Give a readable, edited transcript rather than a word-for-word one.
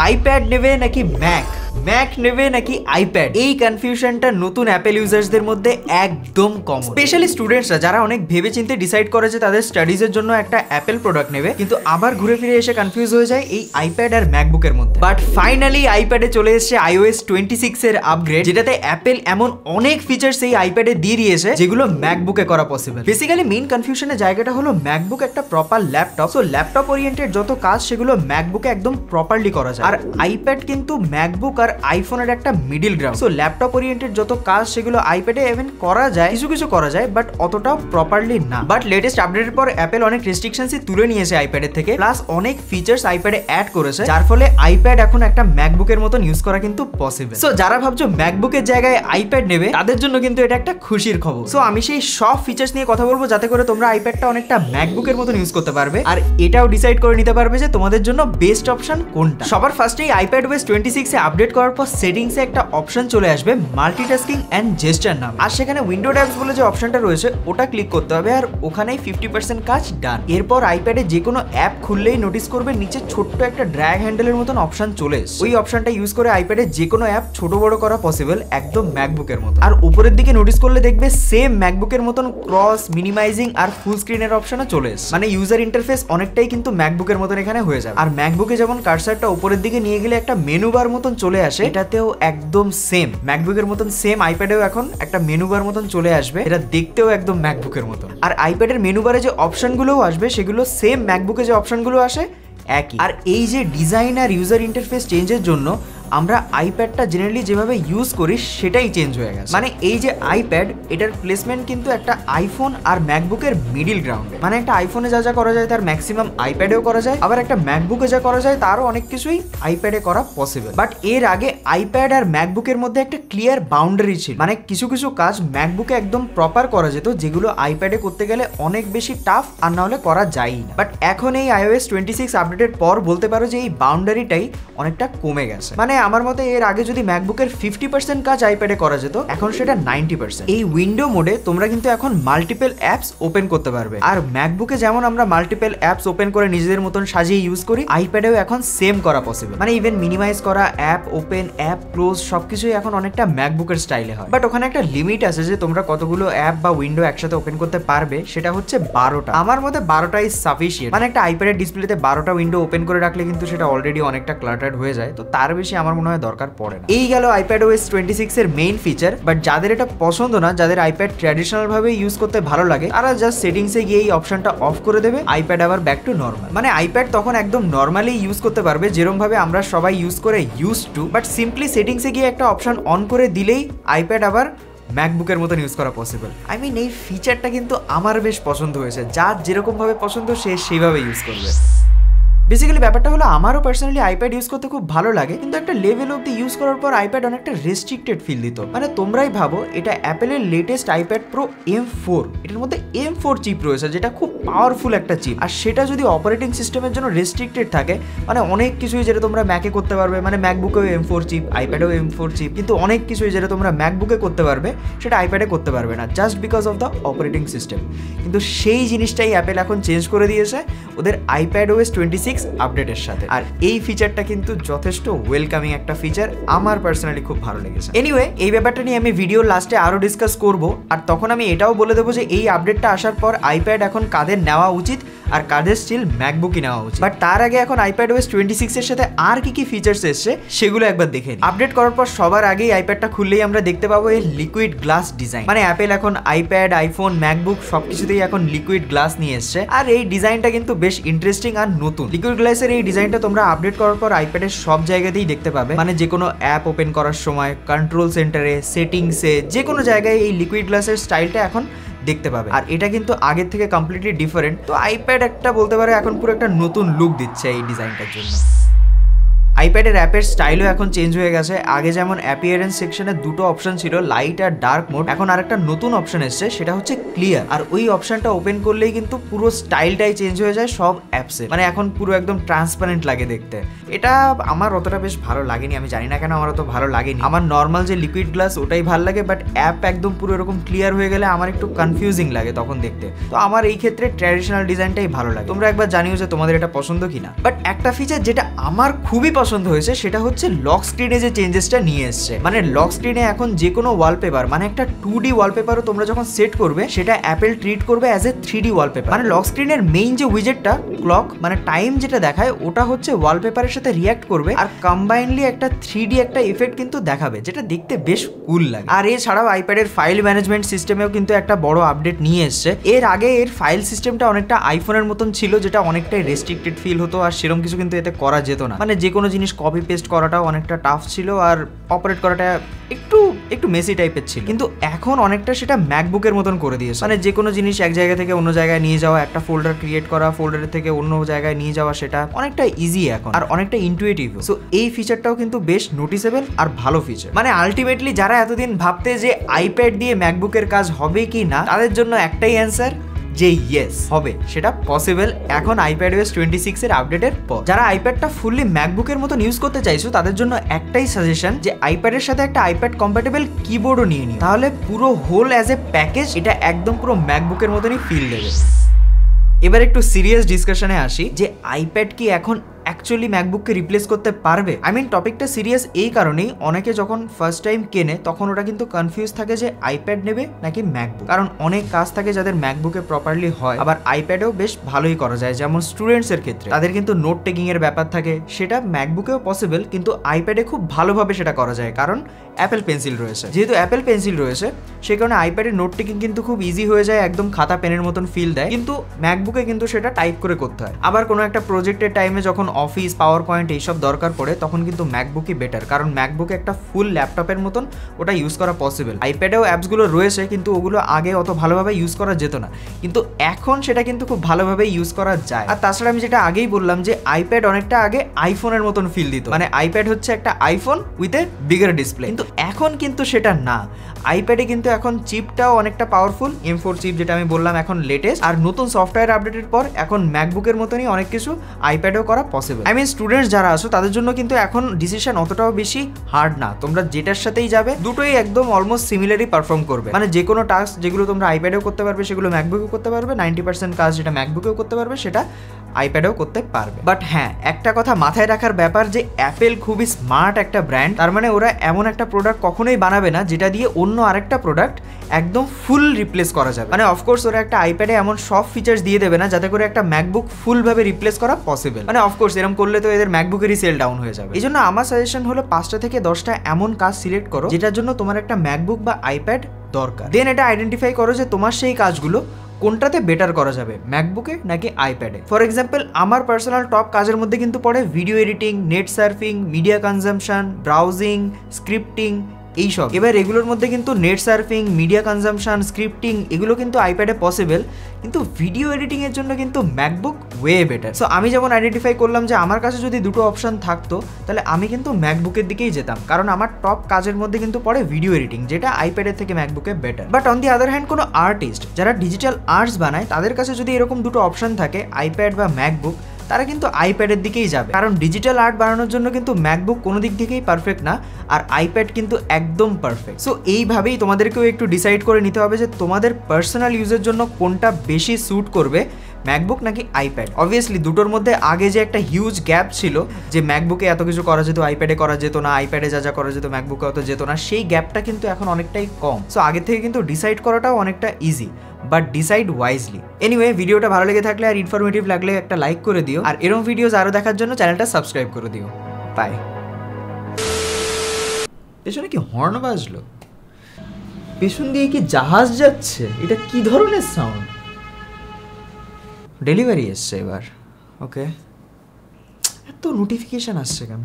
IPad নেবে নাকি Mac নেবে নাকি আইপ্যাড, এই কনফিউশনটা নতুন অ্যাপেল ইউজার্সদের মধ্যে একদম কমন। স্পেশালি স্টুডেন্টসরা যারা অনেক ভেবেচিন্তে ডিসাইড করে যে তাদের স্টাডিজের জন্য একটা অ্যাপেল প্রোডাক্ট নেবে, কিন্তু আবার ঘুরে ফিরে এসে কনফিউজ হয়ে যায় এই আইপ্যাড আর ম্যাকবুকের মধ্যে। বাট ফাইনালি আইপ্যাডে চলে এসেছে iOS 26 এর আপগ্রেড, যেটাতে অ্যাপেল এমন অনেক ফিচার্স এই আইপ্যাডে দিয়ে দিয়েছে যেগুলো ম্যাকবুকে করা পসিবল। বেসিক্যালি মেইন কনফিউশনের জায়গাটা হলো ম্যাকবুক একটা proper laptop, so laptop oriented যত কাজ সেগুলো ম্যাকবুকে একদম প্রপারলি করা যায়। আর আইপ্যাড কিন্তু ম্যাকবুক আর আইফোনের একটা middle ground, so laptop oriented যত কাজ সেগুলো আইপ্যাডে ইভেন করা যায়, কিছু করা যায়, বাট অতটাও প্রপারলি না। বাট লেটেস্ট আপডেটের পর অ্যাপেল অনেক রেস্ট্রিকশনসই তুলে নিয়েছে আইপ্যাডের থেকে, প্লাস অনেক ফিচার্স আইপ্যাডে অ্যাড করেছে, যার ফলে আইপ্যাড এখন একটা ম্যাকবুকের মতন ইউজ করা কিন্তু পসিবল। সো যারা ভাবছো ম্যাকবুকের জায়গায় আইপ্যাড নেবে, তাদের জন্য কিন্তু এটা একটা খুশির খবর। সো আমি সেই সব ফিচার্স নিয়ে কথা বলবো যাতে করে তোমরা আইপ্যাডটা অনেকটা ম্যাকবুকের মতন ইউজ করতে পারবে, আর এটাও ডিসাইড করে নিতে পারবে যে তোমাদের জন্য বেস্ট অপশন কোনটা। সবার ফার্স্টেই iPadOS 26 এ আপডেট করার পর সেটিংসে একটা অপশন চলে আসবে মাল্টিটাস্কিং এন্ড জেস্টার নাম, আর সেখানে উইন্ডো ট্যাবস বলে যে অপশনটা রয়েছে ওটা ক্লিক করতে হবে, আর ওখানেই 50% কাজ ডান। এরপর আইপ্যাডে যে কোনো অ্যাপ খুললেই নোটিস করবে নিচে ছোট্ট একটা ড্র্যাগ হ্যান্ডেলের মতন অপশন চলে এসেছে। ওই অপশনটা ইউজ করে আইপ্যাডে যে কোনো অ্যাপ ছোট বড় করা পসিবল, একদম ম্যাকবুকের মতো। আর উপরের দিকে নোটিস করলে দেখবে সেম ম্যাকবুকের মতন ক্রস, মিনিমাইজিং আর ফুল স্ক্রিনের অপশনও চলে এসেছে, মানে ইউজার ইন্টারফেস অনেকটাই কিন্তু ম্যাকবুকের মতন এখানে হয়ে যাবে। আর ম্যাকবুকে যেমন কার্সারটা উপরের দিকে নিয়ে গেলে একটা মেনু বার মতন চলে আসে, এটাতেও একদম সেম ম্যাকবুকের মতন সেম আইপ্যাডেও এখন একটা মেনু বার মতন চলে আসবে, এটা দেখতেও একদম ম্যাকবুকের মতন। আর আইপ্যাডের মেনু বারে যে অপশনগুলোও আসবে সেগুলো সেম ম্যাকবুকে যে অপশনগুলো আসে একই। আর এই যে ডিজাইন আর ইউজার ইন্টারফেস চেঞ্জের জন্য আমরা আইপ্যাডটা জেনারেলি যেভাবে ইউজ করি সেটাই চেঞ্জ হয়ে গেছে। মানে এই যে আইপ্যাড, এটার প্লেসমেন্ট কিন্তু একটা আইফোন আর ম্যাকবুকের মিডিল গ্রাউন্ডে, মানে একটা আইফোনে যা করা যায় তার ম্যাক্সিমাম আইপ্যাডেও করা যায়, আবার একটা ম্যাকবুকে যা করা যায় তারও অনেক কিছুই আইপ্যাডে করা পসিবল। বাট এর আগে আইপ্যাড আর ম্যাকবুকের মধ্যে একটা ক্লিয়ার বাউন্ডারি ছিল, মানে কিছু কাজ ম্যাকবুকে একদম প্রপার করা যেত যেগুলো আইপ্যাডে করতে গেলে অনেক বেশি টাফ, আর না হলে করা যায়ই না। বাট এখন এই iOS 26 আপডেটের পর বলতে পারো যে এই বাউন্ডারিটাই অনেকটা কমে গেছে। মানে আমার মতে এর আগে যদি ম্যাকবুকের 50% কাজ আইপ্যাডে করা যেত, এখন সেটা 90%। এই উইন্ডো মোডে তোমরা কিন্তু এখন মাল্টিপল অ্যাপস ওপেন করতে পারবে, আর ম্যাকবুকে যেমন আমরা মাল্টিপল অ্যাপস ওপেন করে নিজেদের মতন সাজিয়ে ইউজ করি, আইপ্যাডেও এখন সেম করা পসিবল। মানে ইভেন মিনিমাইজ করা, অ্যাপ ওপেন, অ্যাপ ক্লোজ সবকিছুই এখন অনেকটা ম্যাকবুকের স্টাইলে হয়। বাট ওখানে একটা লিমিট আছে যে তোমরা কতগুলো অ্যাপ বা উইন্ডো একসাথে ওপেন করতে পারবে, সেটা হচ্ছে 12টা। আমার মতে 12টাই সাফিসিয়েন্ট, মানে একটা আইপ্যাডের ডিসপ্লেতে 12টা উইন্ডো ওপেন করে রাখলে কিন্তু সেটা অলরেডি অনেকটা ক্লাটার্ড হয়ে যায়, তো তার বেশি আমার মনে হয় দরকার পড়ে না। এই গেল iPadOS 26 এর মেইন ফিচার। বাট যাদের এটা পছন্দ না, যাদের আইপ্যাড ট্র্যাডিশনাল ভাবে ইউজ করতে ভালো লাগে, তারা জাস্ট সেটিংসে গিয়ে এই অপশনটা অফ করে দেবে, আইপ্যাড আবার ব্যাক টু নর্মাল। মানে আইপ্যাড তখন একদম নর্মালি ইউজ করতে পারবে যেরকম ভাবে আমরা সবাই ইউজ করে ইউজ টু। বাট সিম্পলি সেটিংসে গিয়ে একটা অপশন অন করে দিলেই আইপ্যাড আবার ম্যাকবুকের মতন ইউজ করা পসিবল। আই মিন এই ফিচারটা কিন্তু আমার বেশ পছন্দ হয়েছে, যার যেরকম ভাবে পছন্দ সে সেইভাবে ইউজ করবে। বেসিক্যালি ব্যাপারটা হলো আমারও পার্সোনালি আইপ্যাড ইউজ করতে খুব ভালো লাগে, কিন্তু একটা লেভেল অব্দি ইউজ করার পর আইপ্যাড অনেকটা রেস্ট্রিক্টেড ফিল দিত। মানে তোমরাই ভাবো, এটা অ্যাপেলের লেটেস্ট আইপ্যাড প্রো M4, এটার মধ্যে M4 চিপ রয়েছে, যেটা খুব পাওয়ারফুল একটা চিপ, আর সেটা যদি অপারেটিং সিস্টেমের জন্য রেস্ট্রিক্টেড থাকে, মানে অনেক কিছুই যেটা তোমরা ম্যাকে করতে পারবে, মানে ম্যাকবুকেও M4 চিপ, আইপ্যাডেও M4 চিপ, কিন্তু অনেক কিছুই যেটা তোমরা ম্যাকবুকে করতে পারবে সেটা আইপ্যাডে করতে পারবে না, just because of the operating system. কিন্তু সেই জিনিসটাই অ্যাপেল এখন চেঞ্জ করে দিয়েছে ওদের iPadOS 26 আপডেটের সাথে, আর এই ফিচারটা কিন্তু যথেষ্ট ওয়েলকামিং একটা ফিচার, আমার পার্সোনালি খুব ভালো লেগেছে। এনিওয়ে, এই ব্যাপারটা নিয়ে আমি ভিডিওর লাস্টে আরো ডিসকাস করব, আর তখন আমি এটাও বলে দেবো যে এই আপডেটটা আসার পর আইপ্যাড এখন কাদের নেওয়া উচিত আর কাদের স্টিল ম্যাকবুকই নেওয়া উচিত। বাট তার আগে এখন iPadOS 26 এর সাথে আর কি ফিচার্স এসছে সেগুলো একবার দেখে নিই। আপডেট করার পর সবার আগেই আইপ্যাডটা খুললেই আমরা দেখতে পাবো এই লিকুইড গ্লাস ডিজাইন। মানে অ্যাপেল এখন আইপ্যাড, আইফোন, ম্যাকবুক সবকিছুতেই এখন লিকুইড গ্লাস নিয়ে এসছে, আর এই ডিজাইনটা কিন্তু বেশ ইন্টারেস্টিং আর নতুন। লিকুইড গ্লাসের এই ডিজাইনটা তোমরা আপডেট করার পর আইপ্যাডের সব জায়গাতেই দেখতে পাবে, মানে যে কোনো অ্যাপ ওপেন করার সময়, কন্ট্রোল সেন্টারে, সেটিংসে, যে কোনো জায়গায় এই লিকুইড গ্লাসের স্টাইলটা এখন দেখতে পাবে। আর এটা কিন্তু আগের থেকে কমপ্লিটলি ডিফারেন্ট, তো আইপ্যাড একটা বলতে পারে এখন পুরো একটা নতুন লুক দিচ্ছে এই ডিজাইনটার জন্য। আইপ্যাডের অ্যাপের স্টাইলও এখন চেঞ্জ হয়ে গেছে। আগে যেমন অ্যাপিয়ারেন্স সেকশনে দুটো অপশন ছিল, লাইট আর ডার্ক মোড, এখন আরেকটা নতুন অপশন এসছে, সেটা হচ্ছে ক্লিয়ার। আর ওই অপশনটা ওপেন করলেই কিন্তু পুরো স্টাইলটাই চেঞ্জ হয়ে যায় সব অ্যাপসে, মানে এখন পুরো একদম ট্রান্সপারেন্ট লাগে দেখতে। এটা আমার অতটা বেশ ভালো লাগেনি, আমি জানি না কেন আমার অত ভালো লাগেনি। আমার নর্মাল যে লিকুইড গ্লাস ওটাই ভালো লাগে, বাট অ্যাপ একদম পুরো এরকম ক্লিয়ার হয়ে গেলে আমার একটু কনফিউজিং লাগে তখন দেখতে। তো আমার এই ক্ষেত্রে ট্র্যাডিশনাল ডিজাইনটাই ভালো লাগে। তোমরা একবার জানিও যে তোমাদের এটা পছন্দ কিনা। বাট একটা ফিচার যেটা আমার খুবই পছন্দ হয়েছে সেটা হচ্ছে লক স্ক্রিনে যে চেঞ্জেসটা নিয়ে এসছে। মানে লক স্ক্রিনে এখন যে কোনো ওয়ালপেপার, মানে একটা 2D ওয়ালপেপারও তোমরা যখন সেট করবে সেটা অ্যাপেল ট্রিট করবে অ্যাজ এ 3D ওয়ালপেপার। মানে লক স্ক্রিনের মেইন যে উইজেটটা ক্লক, মানে টাইম যেটা দেখায়, ওটা হচ্ছে ওয়ালপেপারের সাথে রিয়াক্ট করবে আর কম্বাইনলি একটা 3D একটা ইফেক্ট কিন্তু দেখাবে, যেটা দেখতে বেশ কুল লাগে। আর এছাড়াও আইপ্যাডের ফাইল ম্যানেজমেন্ট সিস্টেমেও কিন্তু একটা বড় আপডেট নিয়ে এসছে। এর আগে এর ফাইল সিস্টেমটা অনেকটা আইফোনের মতন ছিল, যেটা অনেকটাই রেস্ট্রিক্টেড ফিল হতো আর সেরকম কিছু কিন্তু এতে করা যেত না। মানে যে কোনো জিনিস কপি পেস্ট করাটাও অনেকটা টাফ ছিল আর অপারেট করাটা একটু মেসি টাইপের ছিল। কিন্তু এখন অনেকটা সেটা ম্যাকবুকের মতন করে দিয়েছে। মানে যে কোনো জিনিস এক জায়গা থেকে অন্য জায়গায় নিয়ে যাওয়া, একটা ফোল্ডার ক্রিয়েট করা, ফোল্ডারের থেকে অন্য জায়গায় নিয়ে যাওয়া, সেটা অনেকটা ইজি এখন আর অনেকটা ইনটুইটিভ। সো এই ফিচারটাও কিন্তু বেশ নোটিসেবল আর ভালো ফিচার। মানে আলটিমেটলি যারা এতদিন ভাবতে যে আইপ্যাড দিয়ে ম্যাকবুকের কাজ হবে কি না, তাদের জন্য একটাই অ্যান্সার যে ইয়েস হবে, সেটা পসিবল এখন iPadOS 26 এর আপডেটের পর। যারা আইপ্যাডটা ফুললি ম্যাকবুকের মতন ইউজ করতে চাইছো তাদের জন্য একটাই সাজেশন যে আইপ্যাডের সাথে একটা আইপ্যাড কম্প্যাটেবল কিবোর্ডও নিয়ে নিও, তাহলে পুরো হোল অ্যাজ এ প্যাকেজ এটা একদম পুরো ম্যাকবুকের মতনই ফিল দেবে। এবার একটু সিরিয়াস ডিসকাশনে আসি যে আইপ্যাড কি এখন অ্যাকচুয়ালি ম্যাকবুককে রিপ্লেস করতে পারবে। আই মিন টপিকটা সিরিয়াস এই কারণেই, অনেকে যখন ফার্স্ট টাইম কেনে তখন ওটা কিন্তু কনফিউজ থাকে যে আইপ্যাড নেবে নাকি ম্যাকবুক। কারণ অনেক কাজ থাকে যাদের ম্যাকবুকে প্রপারলি হয়, আবার আইপ্যাডেও বেশ ভালোই করা যায়। যেমন স্টুডেন্টসের ক্ষেত্রে তাদের কিন্তু নোট টেকিং এর ব্যাপার থাকে, সেটা ম্যাকবুকেও পসিবল, কিন্তু আইপ্যাডে খুব ভালোভাবে সেটা করা যায় কারণ অ্যাপেল পেন্সিল রয়েছে। যেহেতু অ্যাপেল পেন্সিল রয়েছে সেই কারণে আইপ্যাডে নোট টেকিং কিন্তু খুব ইজি হয়ে যায়, একদম খাতা পেনের মতন ফিল দেয়। কিন্তু ম্যাকবুকে কিন্তু সেটা টাইপ করে করতে হয়। আবার কোনো একটা প্রজেক্টের টাইমে যখন অফিস, পাওয়ার পয়েন্ট এইসব দরকার পড়ে তখন কিন্তু ম্যাকবুকই বেটার, কারণ ম্যাকবুকে একটা ফুল ল্যাপটপের মতন ওটা ইউজ করা পসিবল। আইপ্যাডেও অ্যাপসগুলো রয়েছে কিন্তু ওগুলো আগে অত ভালোভাবে ইউজ করা যেত না, কিন্তু এখন সেটা কিন্তু খুব ভালোভাবে ইউজ করা যায়। আর তাছাড়া আমি যেটা আগেই বললাম যে আইপ্যাড অনেকটা আগে আইফোনের মতন ফিল দিত, মানে আইপ্যাড হচ্ছে একটা iPhone with a bigger display, কিন্তু এখন কিন্তু সেটা না। আইপ্যাডে কিন্তু এখন চিপটাও অনেকটা পাওয়ারফুল, M4 চিপ যেটা আমি বললাম এখন লেটেস্ট, আর নতুন সফটওয়্যার আপডেটের পর এখন ম্যাকবুকের মতনই অনেক কিছু আইপ্যাডেও করা পসিবল। আই মিন স্টুডেন্টস যারা আছো তাদের জন্য কিন্তু এখন ডিসিশন অতটাও বেশি হার্ড না, তোমরা যেটার সাথেই যাবে দুটোই একদম অলমোস্ট সিমিলারই পারফর্ম করবে। মানে যে কোনো টাস্ক যেগুলো তোমরা আইপ্যাডেও করতে পারবে সেগুলো ম্যাকবুকেও করতে পারবে, 90% কাজ যেটা ম্যাকবুকেও করতে পারবে সেটা আইপ্যাডেও করতে পারবে। বাট হ্যাঁ, একটা কথা মাথায় রাখার ব্যাপার যে অ্যাপেল খুবই স্মার্ট একটা ব্র্যান্ড, তার মানে ওরা এমন একটা প্রোডাক্ট কখনোই বানাবে না যেটা দিয়ে অন্য আরেকটা প্রোডাক্ট একদম ফুল রিপ্লেস করা যাবে। মানে অফকোর্স ওরা একটা আইপ্যাডে এমন সব ফিচার্স দিয়ে দেবে না যাতে করে একটা ম্যাকবুক ফুলভাবে রিপ্লেস করা পসিবল। মানে অফকোর্স এরকম করলে তো এদের ম্যাকবুকেরই সেল ডাউন হয়ে যাবে। এই জন্য আমার সাজেশন হলো 5টা থেকে 10টা এমন কাজ সিলেক্ট করো যেটার জন্য তোমার একটা ম্যাকবুক বা আইপ্যাড দরকার। দেন এটা আইডেন্টিফাই করো যে তোমার সেই কাজগুলো কোনটাতে বেটার করা যাবে, ম্যাকবুকে নাকি আইপ্যাডে। ফর এক্সাম্পল আমার পার্সোনাল টপ কাজের মধ্যে কিন্তু পড়ে video editing, net surfing, media consumption, browsing, scripting, এইসব। এবার এগুলোর মধ্যে কিন্তু net surfing, media consumption, scripting এগুলো কিন্তু আইপ্যাডে পসিবল, কিন্তু ভিডিও এডিটিং এর জন্য কিন্তু ম্যাকবুক ওয়ে বেটার। সো আমি যেমন আইডেন্টিফাই করলাম যে আমার কাছে যদি দুটো অপশন থাকতো তাহলে আমি কিন্তু ম্যাকবুকের দিকেই যেতাম, কারণ আমার টপ কাজের মধ্যে কিন্তু পড়ে ভিডিও এডিটিং, যেটা আইপ্যাডের থেকে ম্যাকবুকে better. But on the other hand কোনো আর্টিস্ট যারা ডিজিটাল আর্টস বানায় তাদের কাছে যদি এরকম দুটো অপশন থাকে আইপ্যাড বা ম্যাকবুক, তারা কিন্তু আইপ্যাডের দিকেই যাবে, কারণ ডিজিটাল আর্ট বানানোর জন্য কিন্তু ম্যাকবুক কোনো দিক থেকেই পারফেক্ট না, আর আইপ্যাড কিন্তু একদম পারফেক্ট। সো এইভাবেই তোমাদেরকেও একটু ডিসাইড করে নিতে হবে যে তোমাদের পার্সোনাল ইউজের জন্য কোনটা বেশি স্যুট করবে, ম্যাকবুক নাকি আইপ্যাড। অবভিয়াসলি দুটোর মধ্যে আগে যে একটা হিউজ গ্যাপ ছিল যে ম্যাকবুকে এত কিছু করা যেত আইপ্যাডে করা যেত না, আইপ্যাডে যা যা করা যেত ম্যাকবুকে অত যেত না, সেই গ্যাপটা কিন্তু এখন অনেকটাই কম। সো আগে থেকে কিন্তু ডিসাইড করাটাও অনেকটা easy, but decide wisely. Anyway, ভিডিওটা ভালো লেগে থাকলে আর ইনফরমেটিভ লাগলে একটা লাইক করে দিও, আর এরকম ভিডিওস আরও দেখার জন্য চ্যানেলটা সাবস্ক্রাইব করে দিও। বাই। পেছনে কি হর্ন বাজলো? পেছন দিয়ে কি জাহাজ যাচ্ছে? এটা কি ধরনের সাউন্ড? ডেলিভারি এসছে এবার। ওকে, এত নোটিফিকেশন আসছে কেন?